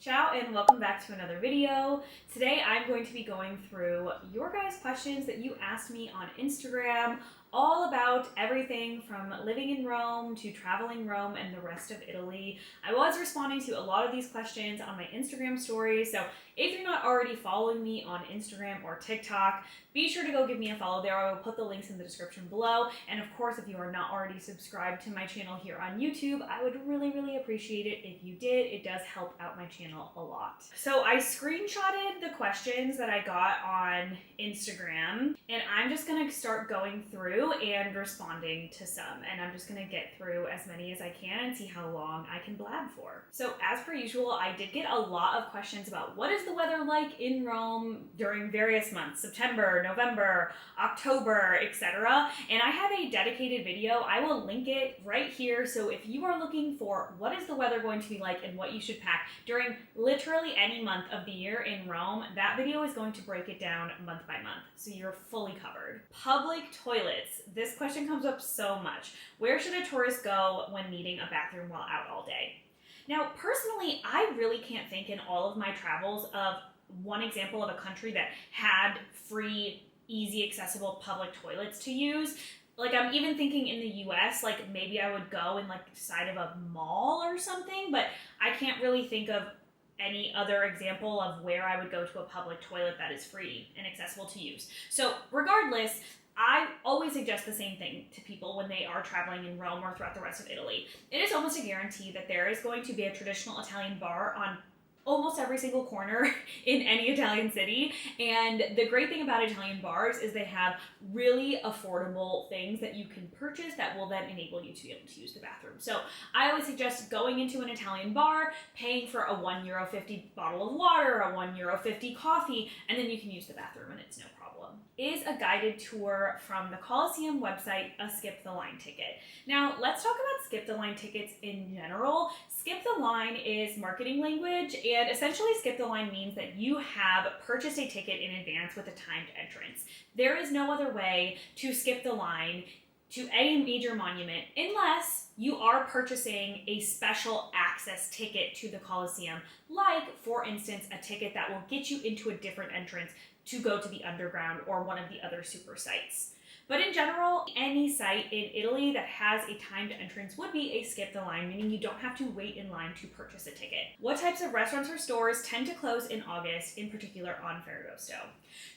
Ciao and welcome back to another video. Today I'm going to be going through your guys' questions that you asked me on Instagram, all about everything from living in Rome to traveling Rome and the rest of Italy. I was responding to a lot of these questions on my Instagram stories, so if you're not already following me on Instagram or TikTok, be sure to go give me a follow there. I will put the links in the description below. And of course, if you are not already subscribed to my channel here on YouTube, I would really appreciate it if you did. It does help out my channel a lot. So I screenshotted the questions that I got on Instagram, and I'm just gonna start going through and responding to some. And I'm just gonna get through as many as I can and see how long I can blab for. So as per usual, I did get a lot of questions about what is the weather like in Rome during various months, September, November, October, etc. And I have a dedicated video. I will link it right here. So if you are looking for what is the weather going to be like and what you should pack during literally any month of the year in Rome, that video is going to break it down month by month. So you're fully covered. Public toilets. This question comes up so much. Where should a tourist go when needing a bathroom while out all day? Now, personally, I really can't think in all of my travels of one example of a country that had free, easy, accessible public toilets to use. Like, I'm even thinking in the US, like maybe I would go in like the side of a mall or something, but I can't really think of any other example of where I would go to a public toilet that is free and accessible to use. So regardless, I always suggest the same thing to people when they are traveling in Rome or throughout the rest of Italy. It is almost a guarantee that there is going to be a traditional Italian bar on almost every single corner in any Italian city. And the great thing about Italian bars is they have really affordable things that you can purchase that will then enable you to be able to use the bathroom. So I always suggest going into an Italian bar, paying for a €1.50 bottle of water, a €1.50 coffee, and then you can use the bathroom and it's no problem. Is a guided tour from the Colosseum website a skip the line ticket? Now let's talk about skip the line tickets in general. Skip the line is marketing language, and essentially skip the line means that you have purchased a ticket in advance with a timed entrance. There is no other way to skip the line to any major monument unless you are purchasing a special access ticket to the Colosseum, like, for instance, a ticket that will get you into a different entrance to go to the underground or one of the other super sites. But in general, any site in Italy that has a timed entrance would be a skip the line, meaning you don't have to wait in line to purchase a ticket. What types of restaurants or stores tend to close in August, in particular on Ferragosto?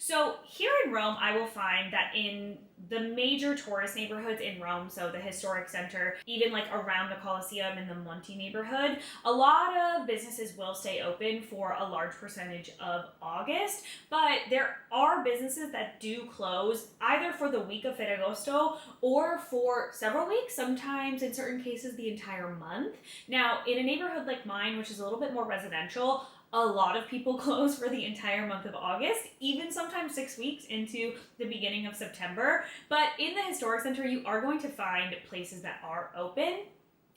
So here in Rome, I will find that in the major tourist neighborhoods in Rome, so the historic center, even like around the Colosseum in the Monti neighborhood, a lot of businesses will stay open for a large percentage of August, but there are businesses that do close either for the week of Ferragosto or for several weeks, sometimes in certain cases the entire month. Now, in a neighborhood like mine, which is a little bit more residential, a lot of people close for the entire month of August, even sometimes 6 weeks into the beginning of September. But in the historic center, you are going to find places that are open.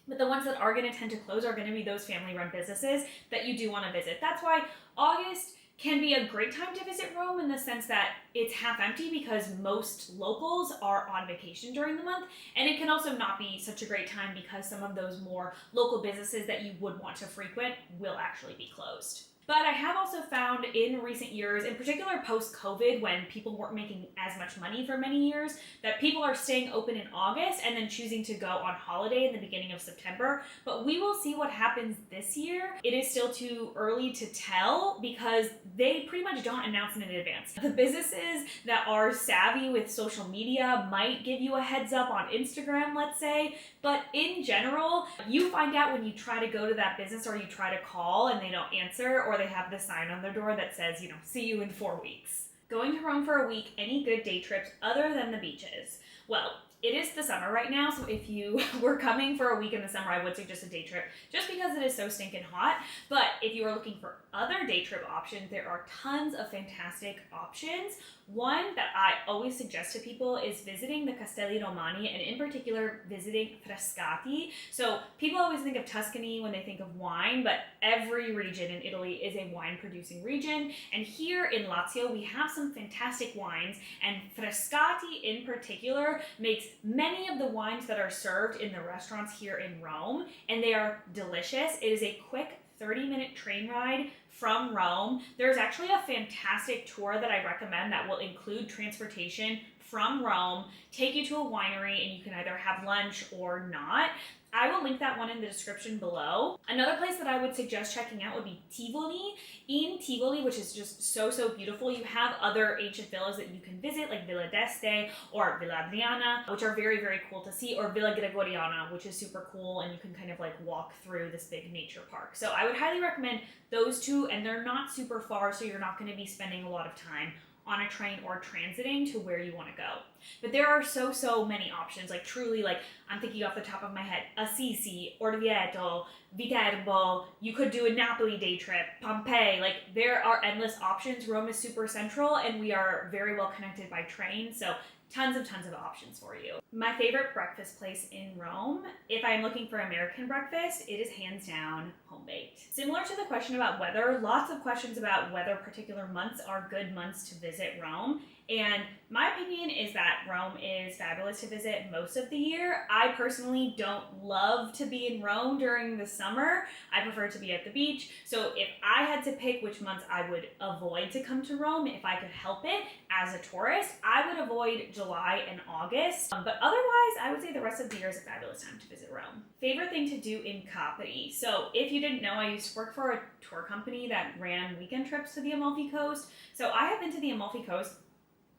But the ones that are going to tend to close are going to be those family-run businesses that you do want to visit. That's why August can be a great time to visit Rome in the sense that it's half empty because most locals are on vacation during the month, and it can also not be such a great time because some of those more local businesses that you would want to frequent will actually be closed. But I have also found in recent years, in particular post-COVID, when people weren't making as much money for many years, that people are staying open in August and then choosing to go on holiday in the beginning of September. But we will see what happens this year. It is still too early to tell because they pretty much don't announce it in advance. The businesses that are savvy with social media might give you a heads up on Instagram, let's say, but in general, you find out when you try to go to that business or you try to call and they don't answer, or they have the sign on their door that says, see you in 4 weeks. Going to Rome for a week, any good day trips other than the beaches? Well, it is the summer right now, so if you were coming for a week in the summer, I would suggest a day trip just because it is so stinking hot. But if you are looking for other day trip options, there are tons of fantastic options. One that I always suggest to people is visiting the Castelli Romani, and in particular visiting Frascati. So people always think of Tuscany when they think of wine, but every region in Italy is a wine producing region. And here in Lazio, we have some fantastic wines, and Frascati in particular makes many of the wines that are served in the restaurants here in Rome, and they are delicious. It is a quick 30-minute train ride from Rome. There's actually a fantastic tour that I recommend that will include transportation from Rome, take you to a winery, and you can either have lunch or not. I will link that one in the description below. Another place that I would suggest checking out would be Tivoli. In Tivoli, which is just so, so beautiful, you have other ancient villas that you can visit, like Villa d'Este or Villa Adriana, which are very, very cool to see, or Villa Gregoriana, which is super cool, and you can kind of like walk through this big nature park. So I would highly recommend those two, and they're not super far, so you're not going to be spending a lot of time on a train or transiting to where you want to go. But there are so, so many options, like truly, like I'm thinking off the top of my head, Assisi, Orvieto, Viterbo, you could do a Napoli day trip, Pompeii, like there are endless options. Rome is super central and we are very well connected by train, so tons of options for you. My favorite breakfast place in Rome, if I'm looking for American breakfast, it is hands down home baked. Similar to the question about weather, lots of questions about whether particular months are good months to visit Rome. And my opinion is that Rome is fabulous to visit most of the year. I personally don't love to be in Rome during the summer. I prefer to be at the beach. So if I had to pick which months I would avoid to come to Rome, if I could help it as a tourist, I would avoid July and August. But otherwise, I would say the rest of the year is a fabulous time to visit Rome. Favorite thing to do in Capri. So if you didn't know, I used to work for a tour company that ran weekend trips to the Amalfi Coast. So I have been to the Amalfi Coast,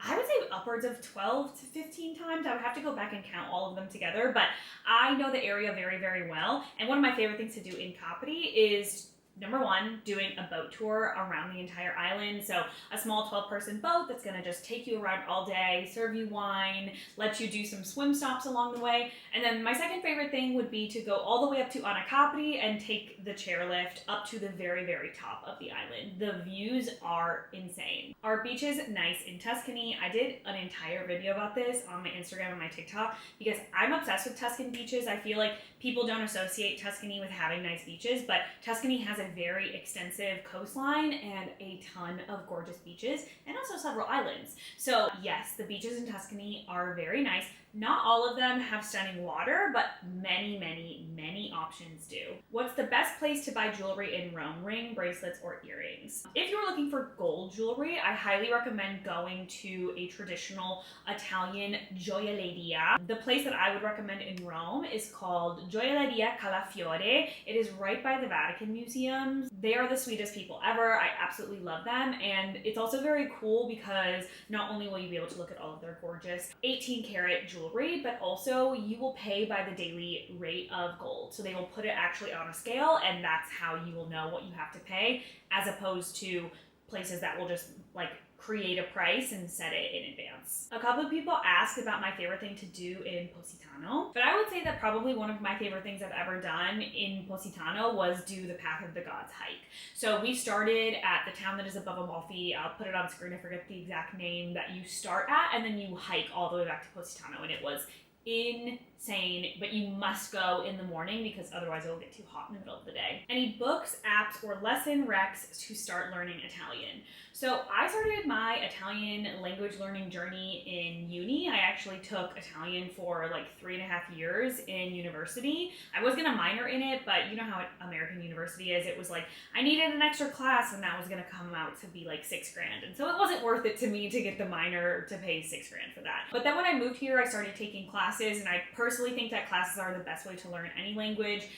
I would say upwards of 12 to 15 times. I would have to go back and count all of them together, but I know the area very, very well. And one of my favorite things to do in Capri is, number one, doing a boat tour around the entire island. So a small 12-person boat that's gonna just take you around all day, serve you wine, let you do some swim stops along the way. And then my second favorite thing would be to go all the way up to Capri and take the chairlift up to the very, very top of the island. The views are insane. Are beaches nice in Tuscany? I did an entire video about this on my Instagram and my TikTok because I'm obsessed with Tuscan beaches. I feel like people don't associate Tuscany with having nice beaches, but Tuscany has a very extensive coastline and a ton of gorgeous beaches and also several islands. So yes, the beaches in Tuscany are very nice. Not all of them have stunning water, but many, many, many options do. What's the best place to buy jewelry in Rome? Ring, bracelets, or earrings? If you're looking for gold jewelry, I highly recommend going to a traditional Italian gioielleria. The place that I would recommend in Rome is called Gioielleria Calafiore. It is right by the Vatican Museum. They are the sweetest people ever. I absolutely love them. And it's also very cool because not only will you be able to look at all of their gorgeous 18-karat jewelry, but also you will pay by the daily rate of gold. So they will put it actually on a scale, and that's how you will know what you have to pay, as opposed to places that will just like create a price and set it in advance. A couple of people asked about my favorite thing to do in Positano, but I would say that probably one of my favorite things I've ever done in Positano was do the Path of the Gods hike. So we started at the town that is above Amalfi. I'll put it on screen, I forget the exact name that you start at, and then you hike all the way back to Positano, and it was insane, but you must go in the morning because otherwise it will get too hot in the middle of the day. Any books, apps, or lesson recs to start learning Italian? So I started my Italian language learning journey in uni. I actually took Italian for like 3.5 years in university. I was gonna minor in it, but you know how American university is. It was like, I needed an extra class and that was gonna come out to be like $6 grand. And so it wasn't worth it to me to get the minor to pay $6 grand for that. But then when I moved here, I started taking classes, and I personally think that classes are the best way to learn any language.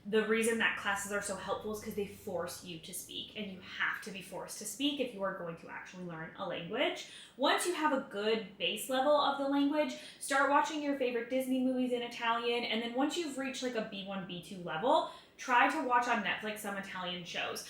The reason that classes are so helpful is because they force you to speak, and you have to be forced to speak if you are going to actually learn a language. Once you have a good base level of the language, start watching your favorite Disney movies in Italian, and then once you've reached like a B1, B2 level, try to watch on Netflix some Italian shows.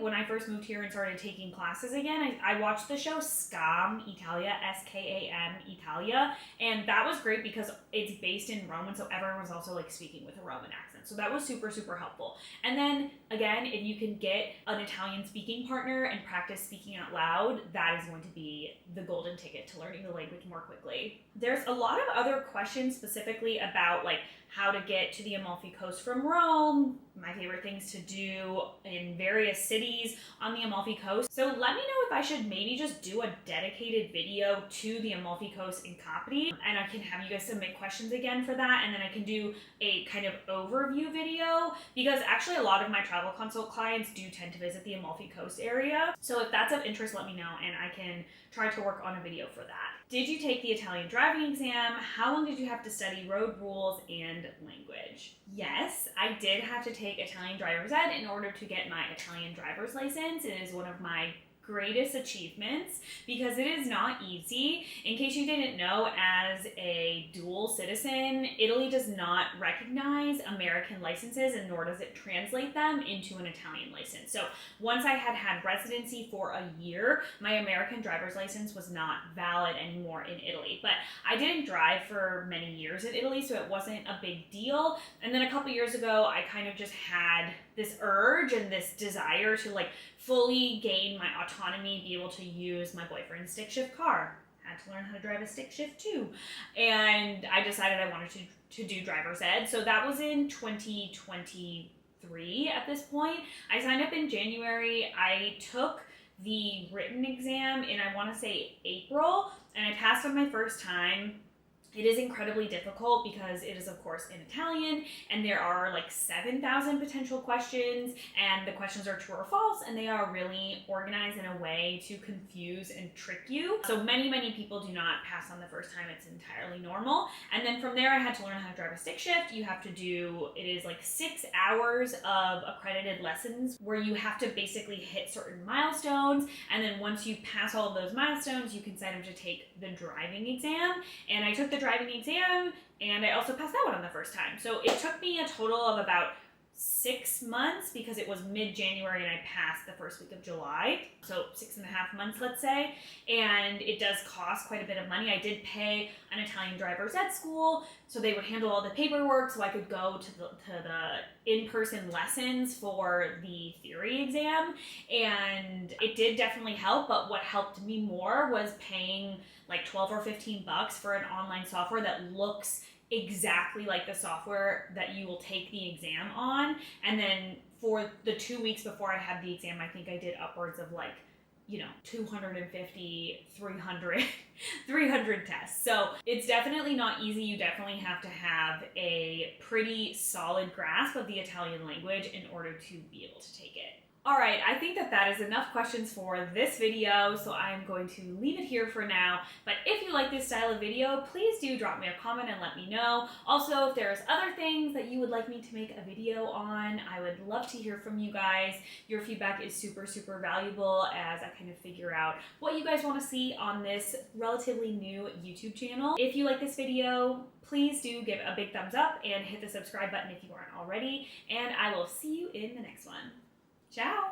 When I first moved here and started taking classes again, I watched the show Scam Italia, S-K-A-M Italia, and that was great because it's based in Rome, and so everyone was also like speaking with a Roman accent. So that was super, super helpful. And then again, if you can get an Italian speaking partner and practice speaking out loud, that is going to be the golden ticket to learning the language more quickly. There's a lot of other questions specifically about like how to get to the Amalfi Coast from Rome, my favorite things to do in various cities on the Amalfi Coast. So let me know if I should maybe just do a dedicated video to the Amalfi Coast in Capri, and I can have you guys submit questions again for that, and then I can do a kind of overview overview video, because actually a lot of my travel consult clients do tend to visit the Amalfi Coast area. So if that's of interest, let me know and I can try to work on a video for that. Did you take the Italian driving exam? How long did you have to study road rules and language? Yes, I did have to take Italian driver's ed in order to get my Italian driver's license. It is one of my greatest achievements because it is not easy. In case you didn't know, as a dual citizen, Italy does not recognize American licenses and nor does it translate them into an Italian license. So once I had residency for a year, my American driver's license was not valid anymore in Italy. But I didn't drive for many years in Italy, so it wasn't a big deal. And then a couple years ago, I kind of just had this urge and this desire to like fully gain my autonomy, be able to use my boyfriend's stick shift car. Had to learn how to drive a stick shift too. And I decided I wanted to do driver's ed. So that was in 2023 at this point. I signed up in January. I took the written exam in, I want to say, April, and I passed on my first time. It is incredibly difficult because it is, of course, in Italian, and there are like 7,000 potential questions, and the questions are true or false, and they are really organized in a way to confuse and trick you. So many people do not pass on the first time. It's entirely normal. And then from there, I had to learn how to drive a stick shift. You have to do, it is like 6 hours of accredited lessons where you have to basically hit certain milestones, and then once you pass all of those milestones, you can sign up to take the driving exam. And I took the driving exam and I also passed that one on the first time. So it took me a total of about 6 months because it was mid-January and I passed the first week of July. So 6.5 months, let's say. And it does cost quite a bit of money. I did pay an Italian driver's ed school, so they would handle all the paperwork so I could go to the in-person lessons for the theory exam. And it did definitely help, but what helped me more was paying like 12 or 15 bucks for an online software that looks exactly like the software that you will take the exam on. And then for the 2 weeks before I had the exam, I think I did upwards of like, 250, 300 tests. So it's definitely not easy. You definitely have to have a pretty solid grasp of the Italian language in order to be able to take it. All right, I think that is enough questions for this video, so I'm going to leave it here for now. But if you like this style of video, please do drop me a comment and let me know. Also, if there's other things that you would like me to make a video on, I would love to hear from you guys. Your feedback is super valuable as I kind of figure out what you guys want to see on this relatively new YouTube channel. If you like this video, please do give a big thumbs up and hit the subscribe button if you aren't already, and I will see you in the next one. Ciao!